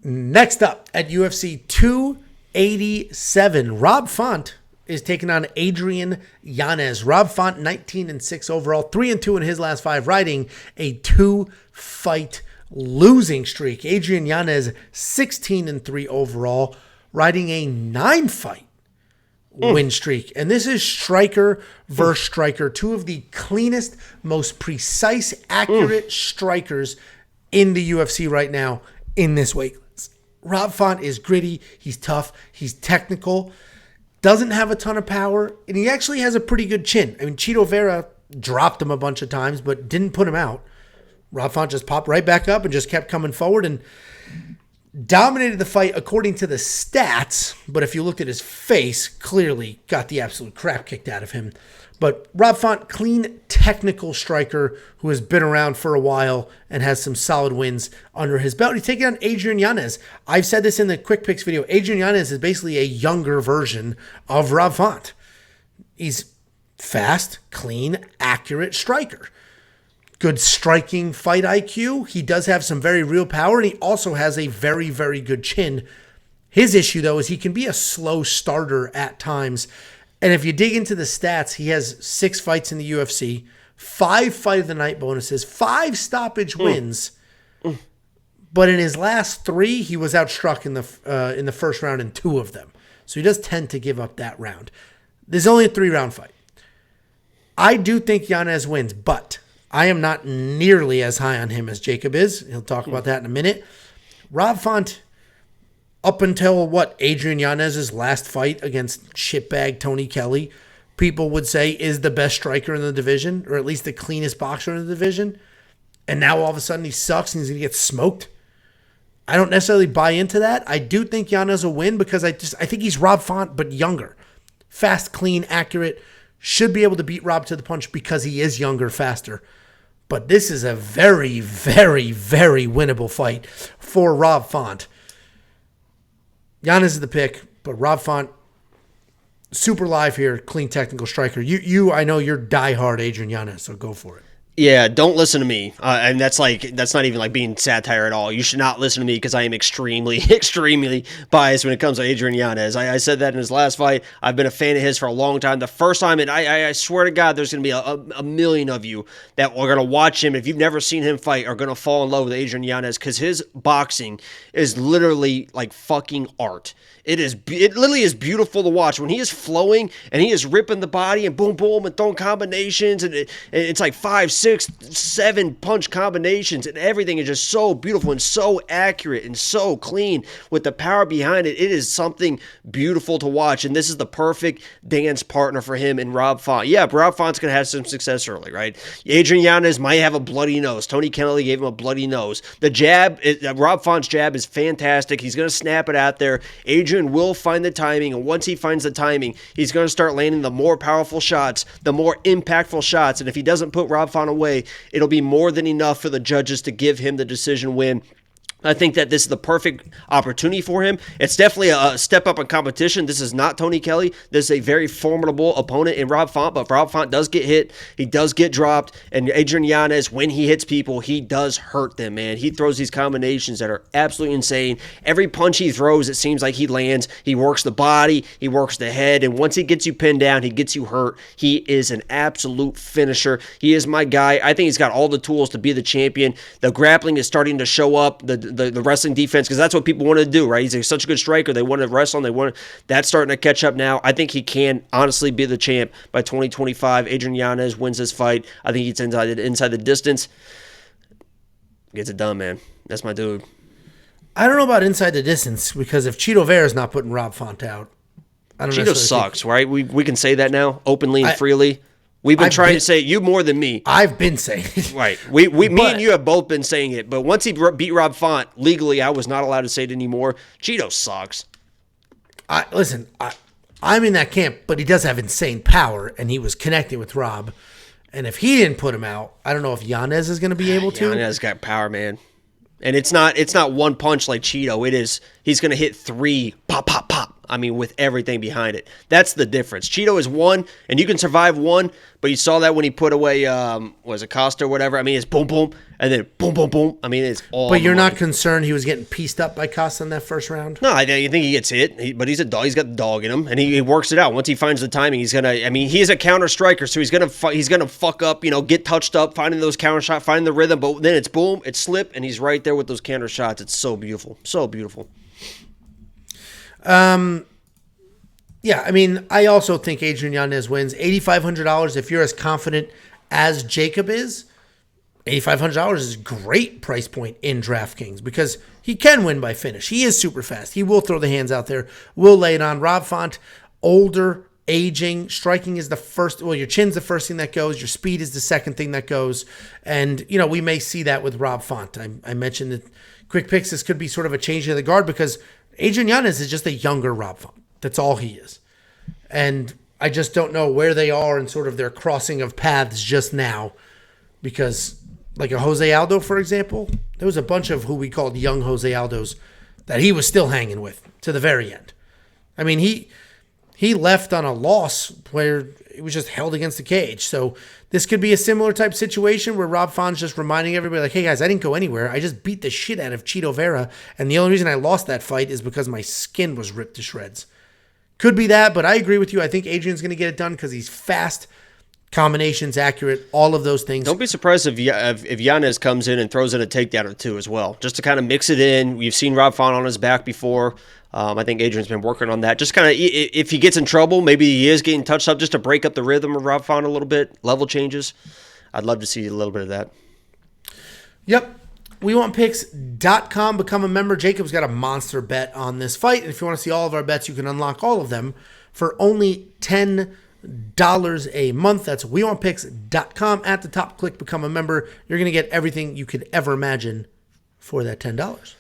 Next up at UFC 287, Rob Font is taking on Adrian Yanez. Rob Font, 19-6 overall, 3-2 in his last 5, riding a 2-fight losing streak. Adrian Yanez, 16-3 overall, riding a 9-fight win streak. And this is striker versus striker, two of the cleanest, most precise, accurate strikers in the UFC right now in this weight class. Rob Font is gritty, he's tough, he's technical, doesn't have a ton of power, and he actually has a pretty good chin. I mean, Chito Vera dropped him a bunch of times, but didn't put him out. Rob Font just popped right back up and just kept coming forward and dominated the fight according to the stats, but if you looked at his face, clearly got the absolute crap kicked out of him. But Rob Font, clean, technical striker who has been around for a while and has some solid wins under his belt. He's taking on Adrian Yanez. I've said this in the Quick Picks video. Adrian Yanez is basically a younger version of Rob Font. He's fast, clean, accurate striker. Good striking fight IQ. He does have some very real power, and he also has a very, very good chin. His issue, though, is he can be a slow starter at times. And if you dig into the stats, he has 6 fights in the UFC, 5 fight of the night bonuses, 5 stoppage wins. But in his last 3, he was outstruck in the first round in 2 of them. So he does tend to give up that round. There's only a 3-round fight. I do think Yanez wins, but I am not nearly as high on him as Jacob is. He'll talk about that in a minute. Rob Font, up until Adrian Yanez's last fight against shitbag Tony Kelly, people would say is the best striker in the division, or at least the cleanest boxer in the division. And now all of a sudden he sucks and he's going to get smoked. I don't necessarily buy into that. I do think Yanez will win because I think he's Rob Font, but younger. Fast, clean, accurate. Should be able to beat Rob to the punch because he is younger, faster. But this is a very, very, very winnable fight for Rob Font. Yanez is the pick, but Rob Font, super live here, clean technical striker. I know you're diehard Adrian Yanez, so go for it. Yeah, don't listen to me. And that's not even like being satire at all. You should not listen to me because I am extremely, extremely biased when it comes to Adrian Yanez. I said that in his last fight. I've been a fan of his for a long time. The first time, and I swear to God, there's going to be a million of you that are going to watch him. If you've never seen him fight, are going to fall in love with Adrian Yanez because his boxing is literally like fucking art. It literally is beautiful to watch when he is flowing and he is ripping the body and boom, boom, and throwing combinations. And it's like 5, 6, 7 punch combinations and everything is just so beautiful and so accurate and so clean with the power behind it. It is something beautiful to watch. And this is the perfect dance partner for him and Rob Font. Yeah, Rob Font's going to have some success early, right? Adrian Yanez might have a bloody nose. Tony Kennedy gave him a bloody nose. The jab, Rob Font's jab is fantastic. He's going to snap it out there. Adrian will find the timing, and once he finds the timing, he's going to start landing the more powerful shots, the more impactful shots, and if he doesn't put Rob Font away, it'll be more than enough for the judges to give him the decision win. I think that this is the perfect opportunity for him. It's definitely a step up in competition. This is not Tony Kelly. This is a very formidable opponent in Rob Font, but Rob Font does get hit. He does get dropped, and Adrian Yanez, when he hits people, he does hurt them, man. He throws these combinations that are absolutely insane. Every punch he throws, it seems like he lands. He works the body, he works the head, and once he gets you pinned down, he gets you hurt. He is an absolute finisher. He is my guy. I think he's got all the tools to be the champion. The grappling is starting to show up. The wrestling defense, because that's what people want to do, right? He's such a good striker. They want to wrestle him. That's starting to catch up now. I think he can honestly be the champ by 2025. Adrian Yanez wins this fight. I think he's inside the distance. Gets it done, man. That's my dude. I don't know about inside the distance because if Chito Vera is not putting Rob Font out, I don't know. Cheeto sucks, right? We can say that now openly and freely. We've been trying to say it, you more than me. I've been saying it. Right. Me and you have both been saying it. But once he beat Rob Font, legally, I was not allowed to say it anymore. Cheeto sucks. Listen, I'm in that camp, but he does have insane power, and he was connecting with Rob. And if he didn't put him out, I don't know if Yanez is going to be able to. Yanez got power, man. And it's not one punch like Cheeto. It is, he's going to hit 3, pop, pop, pop. I mean, with everything behind it. That's the difference. Cheeto is one, and you can survive one, but you saw that when he put away, was it Costa or whatever? I mean, it's boom, boom, and then boom, boom, boom. I mean, it's all. But you're not concerned he was getting pieced up by Costa in that first round? No, I think he gets hit, but he's a dog. He's got the dog in him, and he works it out. Once he finds the timing, he's gonna. I mean, he is a counter striker, so he's gonna fuck up, get touched up, finding those counter shots, finding the rhythm. But then it's boom, it's slip, and he's right there with those counter shots. It's so beautiful, so beautiful. Yeah, I mean, I also think Adrian Yanez wins. $8,500 if you're as confident as Jacob is. $8,500 is a great price point in DraftKings because he can win by finish. He is super fast. He will throw the hands out there, will lay it on. Rob Font, older, aging, striking is the first. Well, your chin's the first thing that goes. Your speed is the second thing that goes. And, we may see that with Rob Font. I mentioned that Quick Picks, this could be sort of a change of the guard because Adrian Yanez is just a younger Rob Font. That's all he is. And I just don't know where they are in sort of their crossing of paths just now. Because like a Jose Aldo, for example, there was a bunch of who we called young Jose Aldos that he was still hanging with to the very end. I mean, he left on a loss where it was just held against the cage. So this could be a similar type situation where Rob Font's just reminding everybody like, hey guys, I didn't go anywhere. I just beat the shit out of Cheeto Vera. And the only reason I lost that fight is because my skin was ripped to shreds. Could be that, but I agree with you. I think Adrian's going to get it done because he's fast, combinations accurate, all of those things. Don't be surprised if Yanez comes in and throws in a takedown or two as well, just to kind of mix it in. We've seen Rob Font on his back before. I think Adrian's been working on that. Just kind of, if he gets in trouble, maybe he is getting touched up just to break up the rhythm of Rob Font a little bit, level changes. I'd love to see a little bit of that. Yep. WeWantPicks.com. Become a member. Jacob's got a monster bet on this fight. And if you want to see all of our bets, you can unlock all of them for only $10 a month. That's WeWantPicks.com. At the top, click Become a Member. You're going to get everything you could ever imagine for that $10.